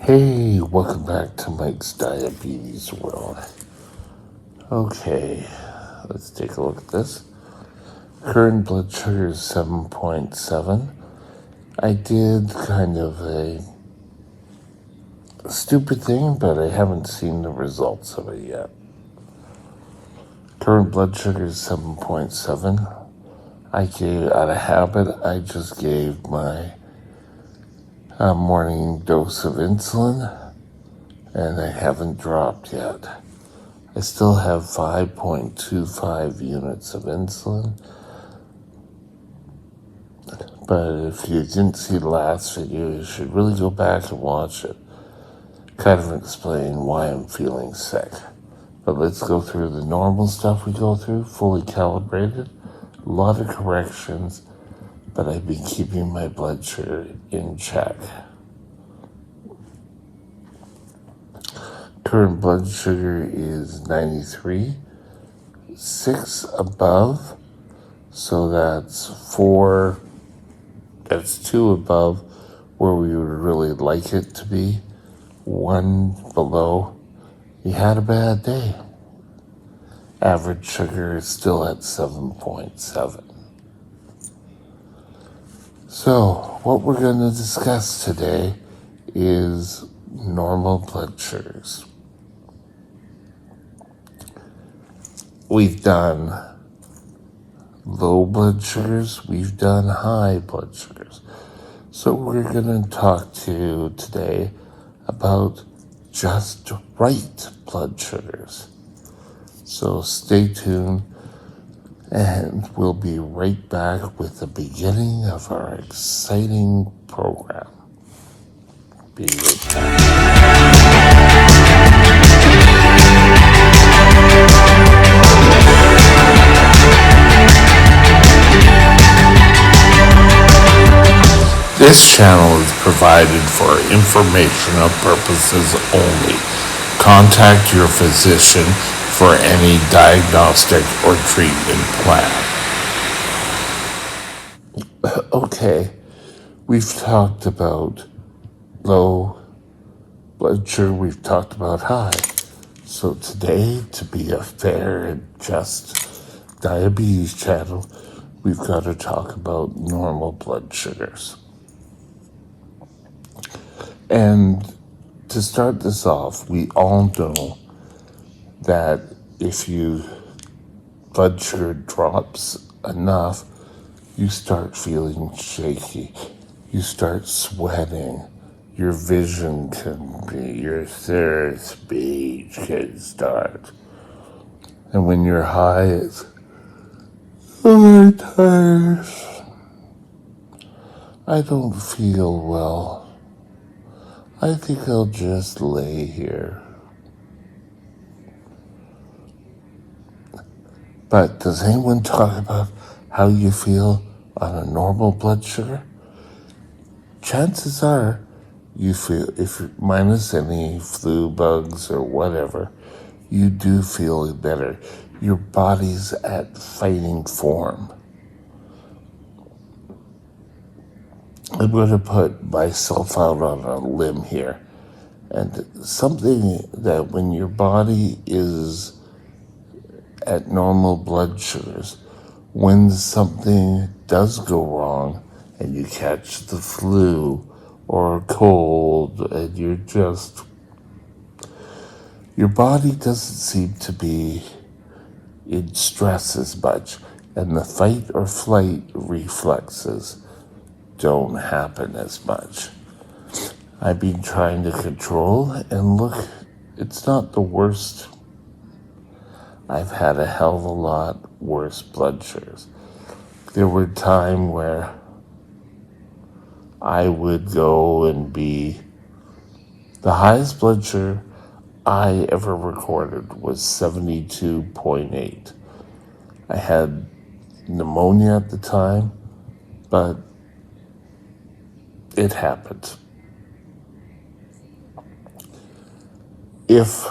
Hey, welcome back to Mike's Diabetes World. Okay, let's take a look at this. Current blood sugar is 7.7. I did kind of a stupid thing, but I haven't seen the results of it yet. Current blood sugar is 7.7. I gave, out of habit, I just gave my morning dose of insulin, and I haven't dropped yet. I still have 5.25 units of insulin. But if you didn't see the last video, you should really go back and watch it. Kind of explain why I'm feeling sick. But let's go through the normal stuff we go through, fully calibrated. A lot of corrections, but I've been keeping my blood sugar in check. Current blood sugar is 93, 6 above, so that's 2 above where we would really like it to be, 1 below. You had a bad day. Average sugar is still at 7.7. So, what we're going to discuss today is normal blood sugars. We've done low blood sugars, we've done high blood sugars. So we're going to talk to you today about just right blood sugars. So stay tuned, and we'll be right back with the beginning of our exciting program. Be right back. This channel is provided for informational purposes only. Contact your physician for any diagnostic or treatment plan. Okay, we've talked about low blood sugar, we've talked about high. So today, to be a fair and just diabetes channel, we've got to talk about normal blood sugars. And to start this off, we all know that if your blood sugar drops enough, you start feeling shaky. You start sweating. Your vision can be, your third speech can start. And when you're high, it's, I'm tired. I don't feel well. I think I'll just lay here. But does anyone talk about how you feel on a normal blood sugar? Chances are you feel, if minus any flu bugs or whatever, you do feel better. Your body's at fighting form. I'm going to put myself out on a limb here. And something that when your body is at normal blood sugars, when something does go wrong and you catch the flu or a cold and your body doesn't seem to be in stress as much, and the fight or flight reflexes don't happen as much. I've been trying to control, and look, it's not the worst. I've had a hell of a lot worse blood sugars. There were times where I would go and be, the highest blood sugar I ever recorded was 72.8. I had pneumonia at the time, but it happened. If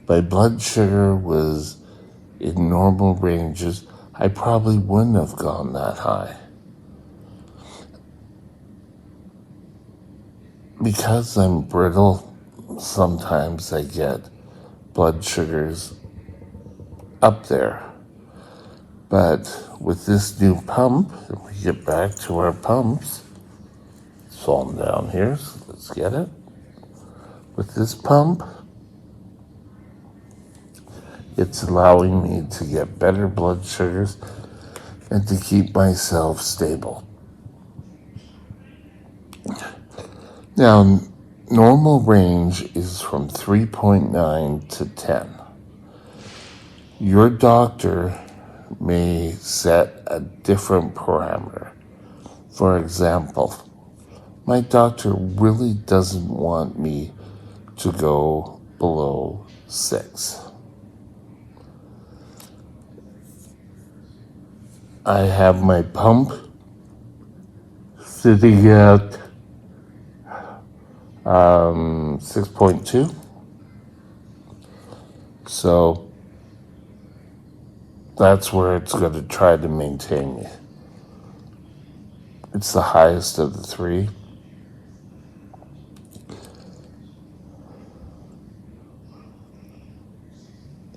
my blood sugar was in normal ranges, I probably wouldn't have gone that high. because I'm brittle, sometimes I get blood sugars up there. But with this new pump, if we get back to our pumps, it's falling down here, so let's get it. With this pump, it's allowing me to get better blood sugars and to keep myself stable. Now, normal range is from 3.9 to 10. Your doctor may set a different parameter. For example, my doctor really doesn't want me to go below 6. I have my pump sitting at 6.2. So that's where it's going to try to maintain me. It's the highest of the three.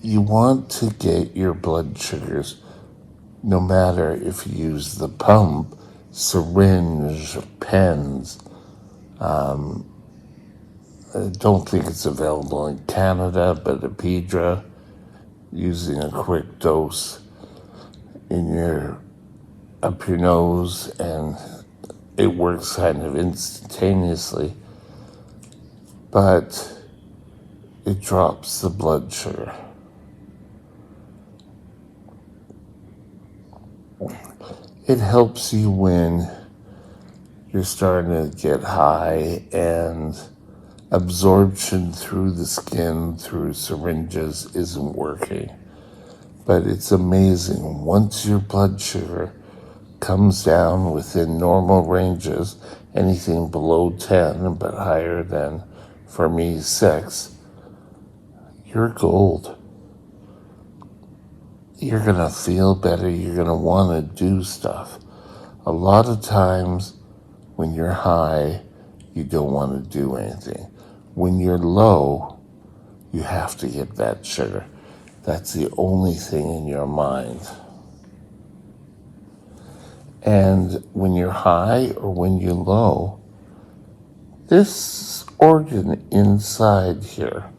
You want to get your blood sugars, no matter if you use the pump, syringe, pens. I don't think it's available in Canada, but Apidra, using a quick dose up your nose, and it works kind of instantaneously, but it drops the blood sugar. It helps you when you're starting to get high and absorption through the skin, through syringes, isn't working. But it's amazing. Once your blood sugar comes down within normal ranges, anything below 10 but higher than, for me, 6, you're gold. You're going to feel better. You're going to want to do stuff. A lot of times when you're high, you don't want to do anything. When you're low, you have to get that sugar. That's the only thing in your mind. And when you're high or when you're low, this organ inside here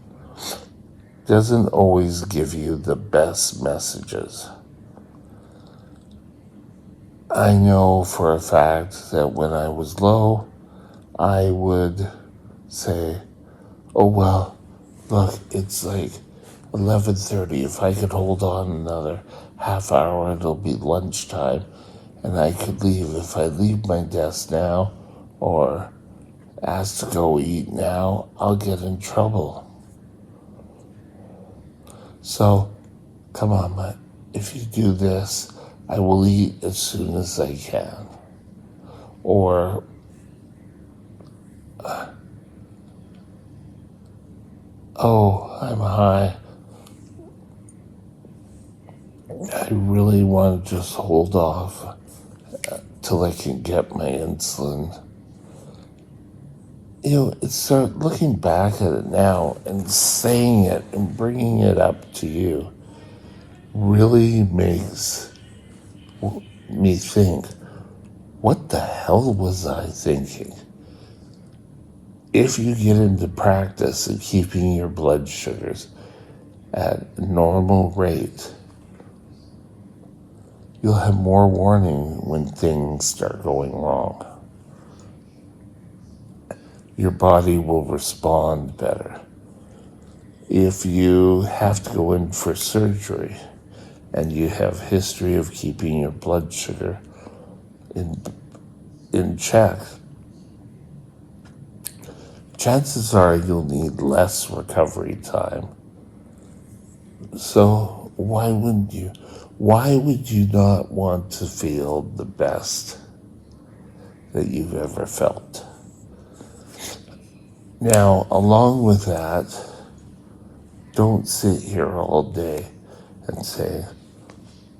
doesn't always give you the best messages. I know for a fact that when I was low, I would say, oh, well, look, it's like 11:30. If I could hold on another half hour, it'll be lunchtime, and I could leave. If I leave my desk now or ask to go eat now, I'll get in trouble. So, come on, if you do this, I will eat as soon as I can. Or, oh, I'm high. I really want to just hold off till I can get my insulin. It's start looking back at it now and saying it and bringing it up to you really makes me think, what the hell was I thinking? If you get into practice of keeping your blood sugars at a normal rate, you'll have more warning when things start going wrong. Your body will respond better. If you have to go in for surgery and you have history of keeping your blood sugar in check, chances are you'll need less recovery time. So why wouldn't you? Why would you not want to feel the best that you've ever felt? Now, along with that, don't sit here all day and say,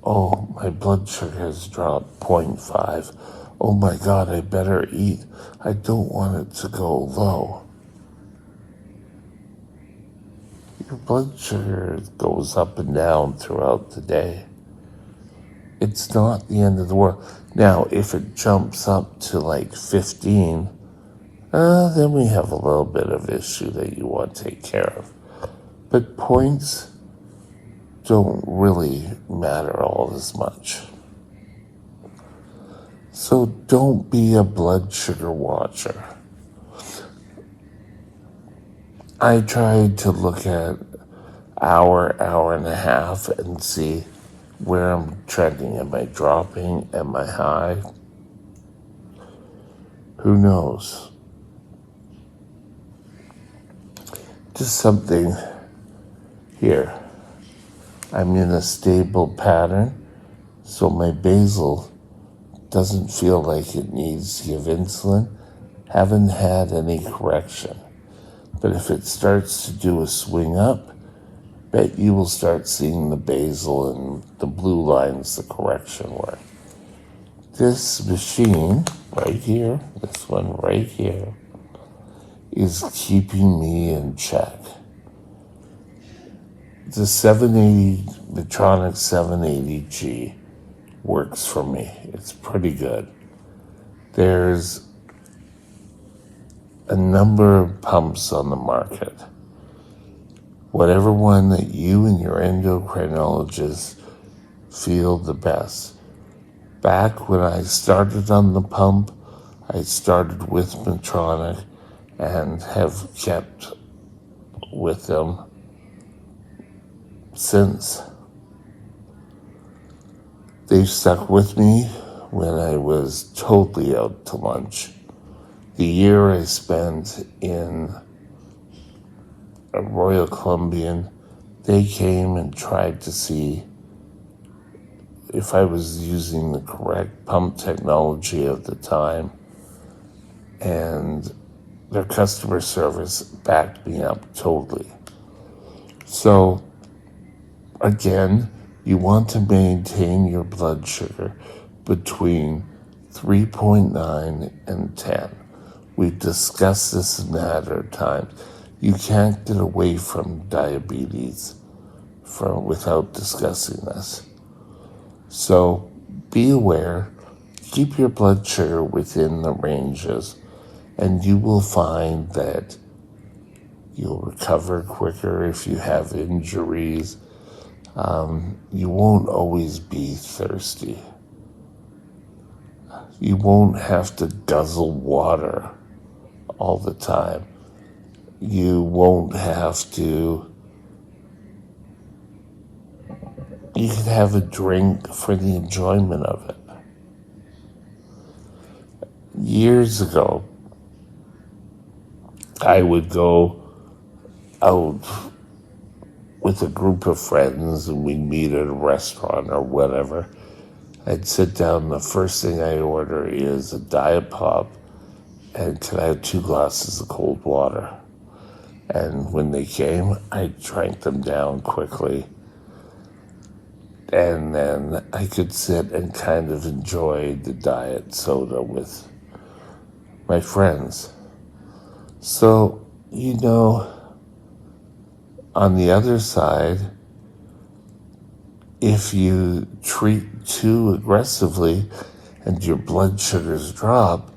oh, my blood sugar has dropped 0.5. oh my God, I better eat. I don't want it to go low. Your blood sugar goes up and down throughout the day. It's not the end of the world. Now, if it jumps up to like 15, then we have a little bit of issue that you want to take care of. But points don't really matter all as much. So don't be a blood sugar watcher. I tried to look at hour and a half and see where I'm trending. Am I dropping? Am I high? Who knows? Just something here. I'm in a stable pattern, so my basal doesn't feel like it needs to give insulin. Haven't had any correction. But if it starts to do a swing up, bet you will start seeing the basal and the blue lines, the correction work. This machine right here, this one right here, is keeping me in check. The 780, Medtronic 780G works for me. It's pretty good. There's a number of pumps on the market. Whatever one that you and your endocrinologist feel the best. Back when I started on the pump, I started with Medtronic and have kept with them since. They've stuck with me when I was totally out to lunch. The year I spent in a Royal Columbian, they came and tried to see if I was using the correct pump technology of the time, and their customer service backed me up totally. So, again, you want to maintain your blood sugar between 3.9 and 10. We've discussed this a matter of times. You can't get away from diabetes without discussing this. So be aware, keep your blood sugar within the ranges, and you will find that you'll recover quicker if you have injuries. You won't always be thirsty. You won't have to guzzle water all the time. You won't have to. You can have a drink for the enjoyment of it. Years ago, I would go out with a group of friends and we'd meet at a restaurant or whatever. I'd sit down, the first thing I order is a Diet Pop and can I have 2 glasses of cold water? And when they came, I drank them down quickly. And then I could sit and kind of enjoy the diet soda with my friends. So, on the other side, if you treat too aggressively and your blood sugars drop,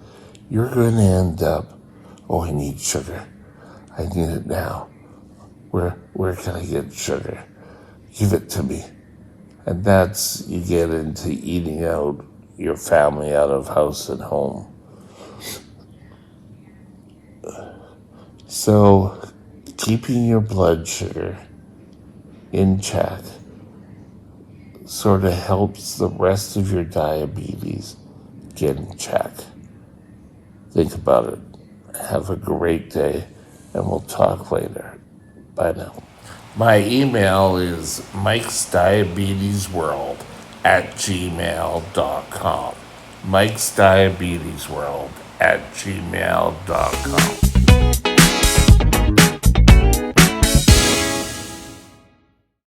you're going to end up, I need sugar. I need it now. Where can I get sugar? Give it to me. And that's, you get into eating out your family out of house and home. So, keeping your blood sugar in check sort of helps the rest of your diabetes get in check. Think about it. Have a great day, and we'll talk later. Bye now. My email is mikesdiabetesworld@gmail.com. mikesdiabetesworld@gmail.com.